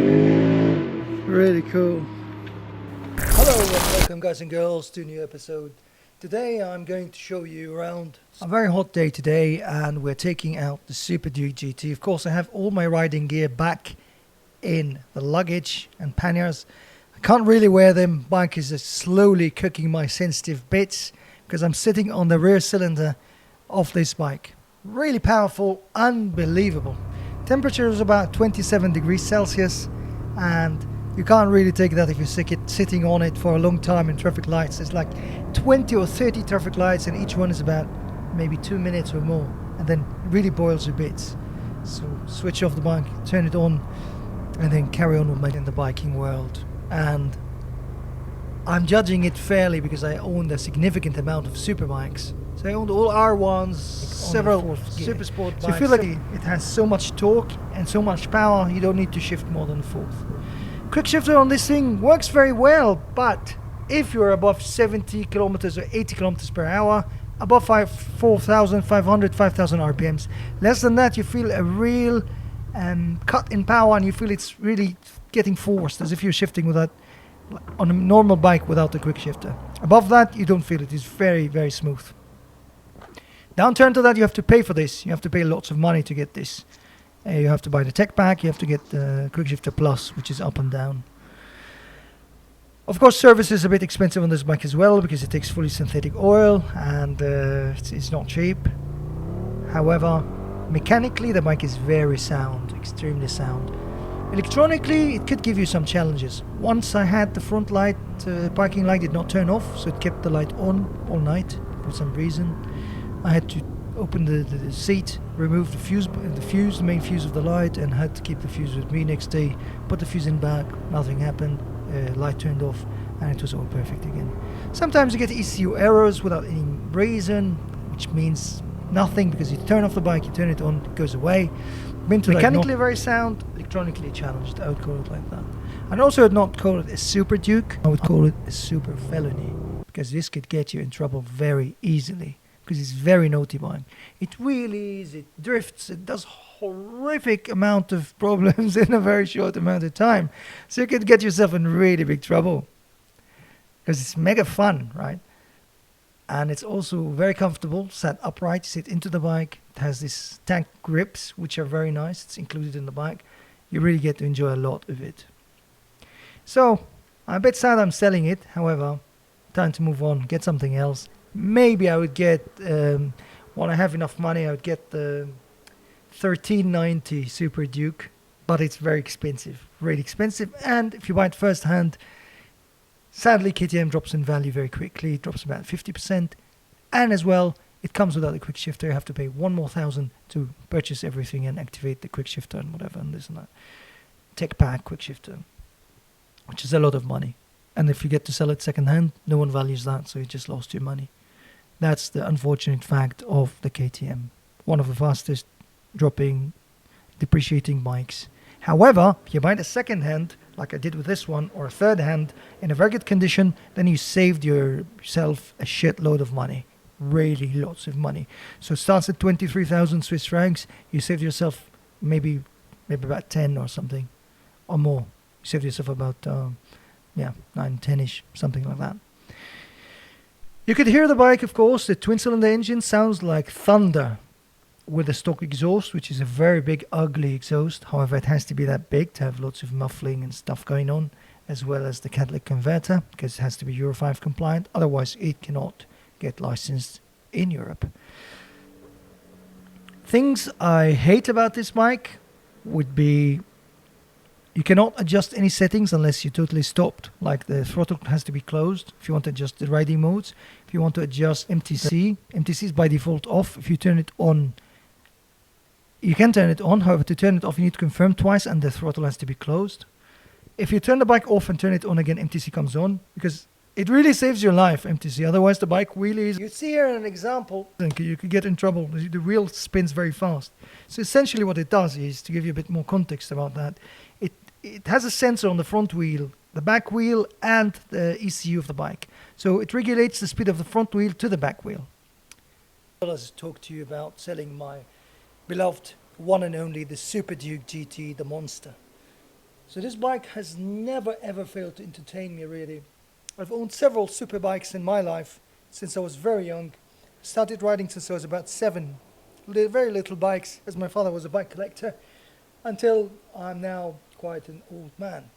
Really cool. Hello and welcome guys and girls to a new episode. Today I'm going to show you around a very hot day today, and we're taking out the SUPERDUKE GT. Of course I have all my riding gear back in the luggage and panniers. I can't really wear them. Bike is slowly cooking my sensitive bits because I'm sitting on the rear cylinder of this bike. Really powerful, unbelievable. Temperature is about 27 degrees Celsius, and you can't really take that if you're sitting on it for a long time in traffic lights. There's like 20 or 30 traffic lights, and each one is about maybe 2 minutes or more, and then it really boils your bits. So switch off the bike, turn it on, and then carry on with in the biking world. And I'm judging it fairly because I owned a significant amount of superbikes. So I owned all R1s, several super sport bikes. So I feel like it has so much torque and so much power, you don't need to shift more than a fourth. Quick shifter on this thing works very well, but if you're above 70 kilometers or 80 kilometers per hour, above 4,500, 5,000 RPMs, less than that you feel a real cut in power, and you feel it's really getting forced as if you're shifting without, on a normal bike without the quick shifter. Above that you don't feel it. It's very, very smooth. Downturn to that, you have to pay for this. You have to pay lots of money to get this. You have to buy the tech pack, you have to get the quick shifter plus, which is up and down. Of course, service is a bit expensive on this bike as well because it takes fully synthetic oil, and it's not cheap. However, mechanically the bike is very sound, extremely sound. Electronically it could give you some challenges. Once I had the front light, parking light did not turn off, so it kept the light on all night for some reason. I had to open the seat, remove the main fuse of the light, and had to keep the fuse with me next day. Put the fuse in back, nothing happened, light turned off, and it was all perfect again. Sometimes you get ECU errors without any reason, which means nothing because you turn off the bike, you turn it on, it goes away. Mechanically very sound, electronically challenged, I would call it like that. And also I'd not call it a SUPERDUKE, I would call it a super felony, because this could get you in trouble very easily. Because it's very naughty bike. It wheelies, it drifts, it does horrific amount of problems in a very short amount of time. So you could get yourself in really big trouble. Because it's mega fun, right? And it's also very comfortable, sat upright, sit into the bike. It has these tank grips, which are very nice. It's included in the bike. You really get to enjoy a lot of it. So, I'm a bit sad I'm selling it. However, time to move on, get something else. Maybe I would get, when I have enough money, I would get the 1390 SUPERDUKE, but it's very expensive, really expensive. And if you buy it first hand, sadly KTM drops in value very quickly. It drops about 50%. And as well, it comes without a quick shifter. You have to pay one more $1,000 to purchase everything and activate the quick shifter and whatever and this and that. Tech pack quick shifter, which is a lot of money. And if you get to sell it second hand, no one values that, so you just lost your money. That's the unfortunate fact of the KTM. One of the fastest dropping, depreciating bikes. However, if you buy it second hand, like I did with this one, or a third hand, in a very good condition, then you saved yourself a shitload of money. Really lots of money. So it starts at 23,000 Swiss francs. You saved yourself maybe about 10 or something, or more. You saved yourself about 9, 10-ish, something like that. You could hear the bike, of course. The twin-cylinder engine sounds like thunder with a stock exhaust, which is a very big, ugly exhaust. However, it has to be that big to have lots of muffling and stuff going on, as well as the catalytic converter, because it has to be Euro 5 compliant. Otherwise, it cannot get licensed in Europe. Things I hate about this bike would be you cannot adjust any settings unless you totally stopped. Like the throttle has to be closed if you want to adjust the riding modes. If you want to adjust MTC is by default off. If you turn it on, you can turn it on. However, to turn it off, you need to confirm twice and the throttle has to be closed. If you turn the bike off and turn it on again, MTC comes on because it really saves your life, MTC. Otherwise, the bike wheelies. You see here an example. You could get in trouble. The wheel spins very fast. So essentially what it does is, to give you a bit more context about that, it has a sensor on the front wheel, the back wheel, and the ECU of the bike. So it regulates the speed of the front wheel to the back wheel. As I talked to you about selling my beloved one and only, the SUPERDUKE GT, the monster. So this bike has never ever failed to entertain me really. I've owned several super bikes in my life since I was very young. Started riding since I was about 7. Very little bikes, as my father was a bike collector, until I'm now quite an old man.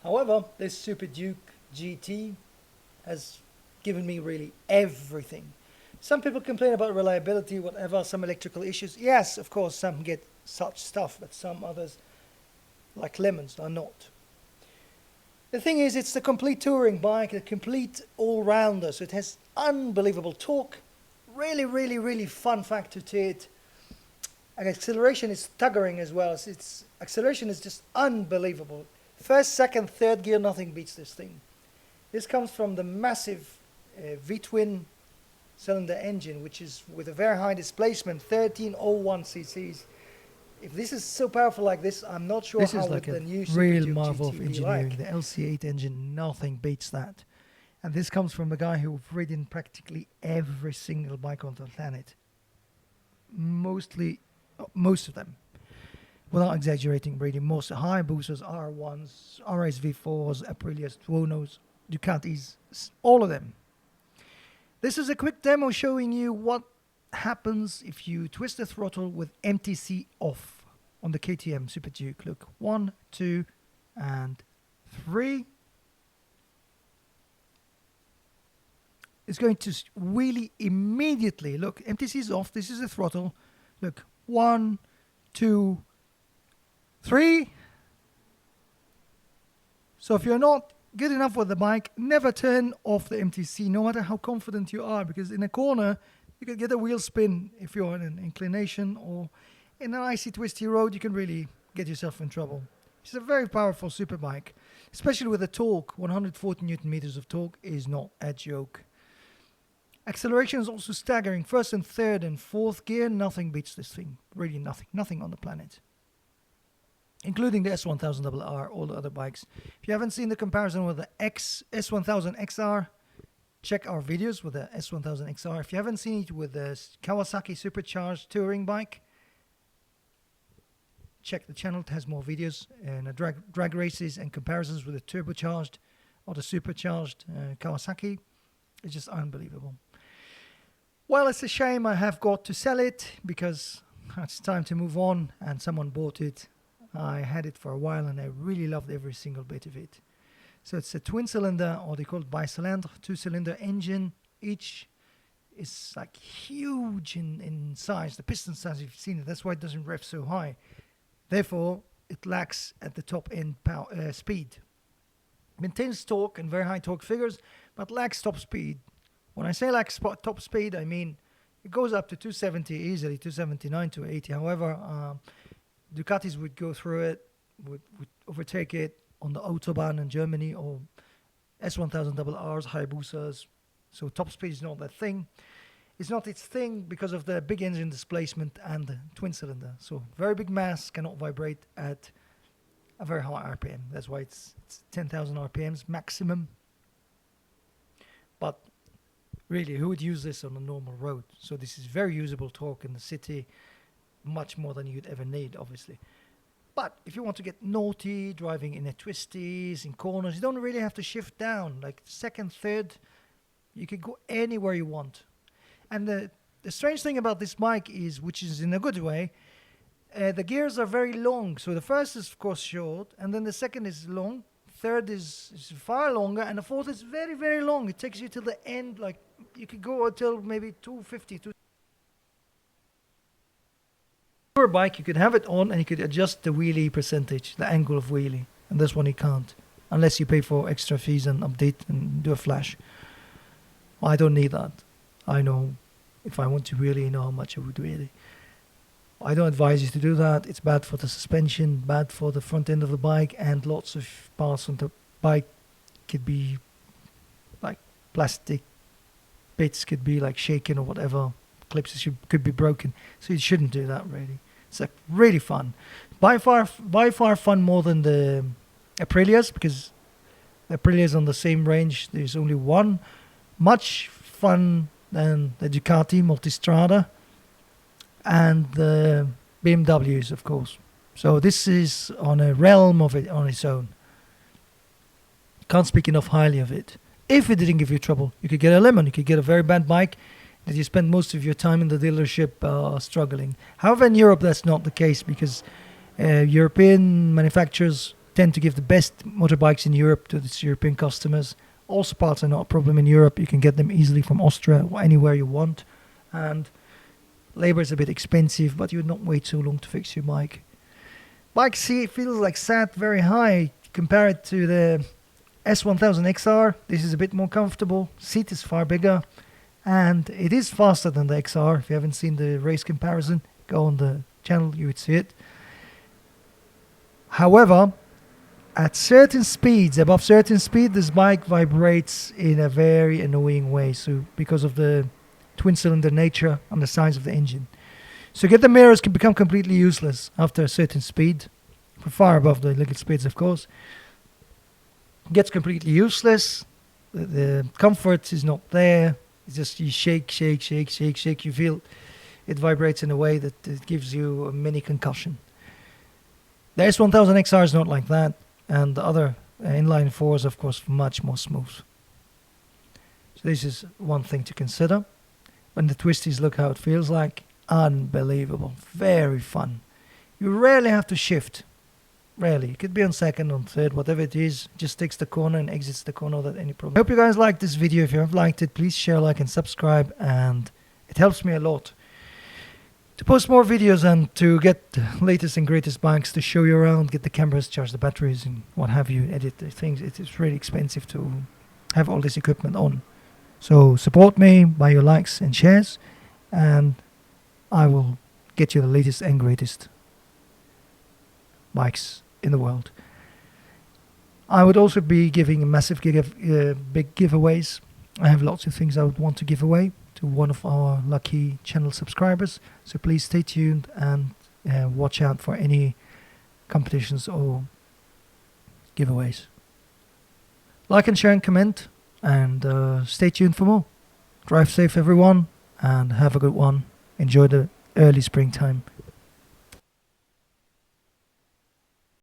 However, this SUPERDUKE GT has given me really everything. Some people complain about reliability, whatever, some electrical issues. Yes, of course, some get such stuff, but some others, like lemons, are not. The thing is, it's the complete touring bike, a complete all-rounder, so it has unbelievable torque, really fun factor to it. And acceleration is staggering as well. Its acceleration is just unbelievable. First, second, third gear, nothing beats this thing. This comes from the massive V twin cylinder engine, which is with a very high displacement, 1301 cc's. If this is so powerful like this, I'm not sure this how is like would a the new real SUPERDUKE marvel GT of be engineering. like. The LC8 engine, nothing beats that. And this comes from a guy who's ridden practically every single bike on the planet. Most of them. Without exaggerating, really, most Hayabusas, R1s, RSV4s, Aprilias, Tuonos, Ducatis, all of them. This is a quick demo showing you what happens if you twist the throttle with MTC off on the KTM SUPERDUKE. Look, 1, 2, and 3. It's going to wheelie immediately. Look, MTC is off. This is the throttle. Look, 1, 2, 3. So if you're not good enough with the bike, never turn off the MTC, no matter how confident you are, because in a corner you could get a wheel spin if you're in an inclination, or in an icy twisty road you can really get yourself in trouble. It's a very powerful super bike, especially with the torque. 140 Newton meters of torque is not a joke. Acceleration is also staggering. First and third and fourth gear, nothing beats this thing. Really nothing on the planet. Including the S1000RR, all the other bikes. If you haven't seen the comparison with the S1000XR, check our videos with the S1000XR. If you haven't seen it with the Kawasaki supercharged touring bike, check the channel. It has more videos and drag races and comparisons with the turbocharged or the supercharged Kawasaki. It's just unbelievable. Well, it's a shame I have got to sell it because it's time to move on, and someone bought it. I had it for a while and I really loved every single bit of it. So it's a twin cylinder, or they call it bicylindre, 2-cylinder engine. Each is like huge in size, the piston size, you've seen it. That's why it doesn't rev so high. Therefore, it lacks at the top end speed. Maintains torque and very high torque figures, but lacks top speed. When I say lacks top speed, I mean it goes up to 270 easily, 279, 280. However, Ducatis would go through it, would overtake it on the Autobahn in Germany, or S1000RRs, Hayabusas. So top speed is not that thing. It's not its thing because of the big engine displacement and the twin cylinder. So very big mass cannot vibrate at a very high RPM. That's why it's 10,000 RPMs maximum. But really, who would use this on a normal road? So this is very usable torque in the city, much more than you'd ever need, obviously. But if you want to get naughty, driving in the twisties, in corners, you don't really have to shift down. Like second, third, you can go anywhere you want. And the strange thing about this bike is, which is in a good way, the gears are very long. So the first is, of course, short, and then the second is long. Third is far longer, and the fourth is very, very long. It takes you to the end, like you could go until maybe 250. For a bike, you could have it on, and you could adjust the wheelie percentage, the angle of wheelie. And this one you can't, unless you pay for extra fees and update and do a flash. I don't need that. I know if I want to really know how much I would really. I don't advise you to do that. It's bad for the suspension, bad for the front end of the bike, and lots of parts on the bike could be like plastic bits, could be like shaken or whatever. Clips could be broken. So you shouldn't do that really. It's like really fun. By far fun more than the Aprilias, because the Aprilias on the same range, there's only one. Much fun than the Ducati Multistrada and the BMWs, of course. So this is on a realm of it on its own. Can't speak enough highly of it. If it didn't give you trouble, you could get a lemon. You could get a very bad bike that you spend most of your time in the dealership struggling. However, in Europe that's not the case, because European manufacturers tend to give the best motorbikes in Europe to its European customers. Also, parts are not a problem in Europe. You can get them easily from Austria or anywhere you want. And labor is a bit expensive, but you would not wait so long to fix your bike. Bike seat feels like sat very high compared to the S1000 XR. This is a bit more comfortable. Seat is far bigger, and it is faster than the XR. If you haven't seen the race comparison, go on the channel, you would see it. However, at certain speeds, above certain speed, this bike vibrates in a very annoying way. So because of the twin cylinder nature and the size of the engine. So get the mirrors can become completely useless after a certain speed, far above the legal speeds, of course. Gets completely useless. The comfort is not there. It's just you shake. You feel it vibrates in a way that it gives you a mini concussion. The S1000 XR is not like that, and the other inline 4 is, of course, much more smooth. So this is one thing to consider. When the twisties, look how it feels like. Unbelievable. Very fun. You rarely have to shift. Rarely. It could be on second, on third, whatever it is. Just takes the corner and exits the corner without any problem. I hope you guys liked this video. If you have liked it, please share, like, and subscribe. And it helps me a lot to post more videos and to get the latest and greatest bikes to show you around, get the cameras, charge the batteries, and what have you, edit the things. It's really expensive to have all this equipment on. So support me by your likes and shares, and I will get you the latest and greatest bikes in the world. I would also be giving a massive big giveaways. I have lots of things I would want to give away to one of our lucky channel subscribers. So please stay tuned and watch out for any competitions or giveaways. Like and share and comment, and stay tuned for more. Drive safe, everyone, and have a good one. Enjoy the early springtime.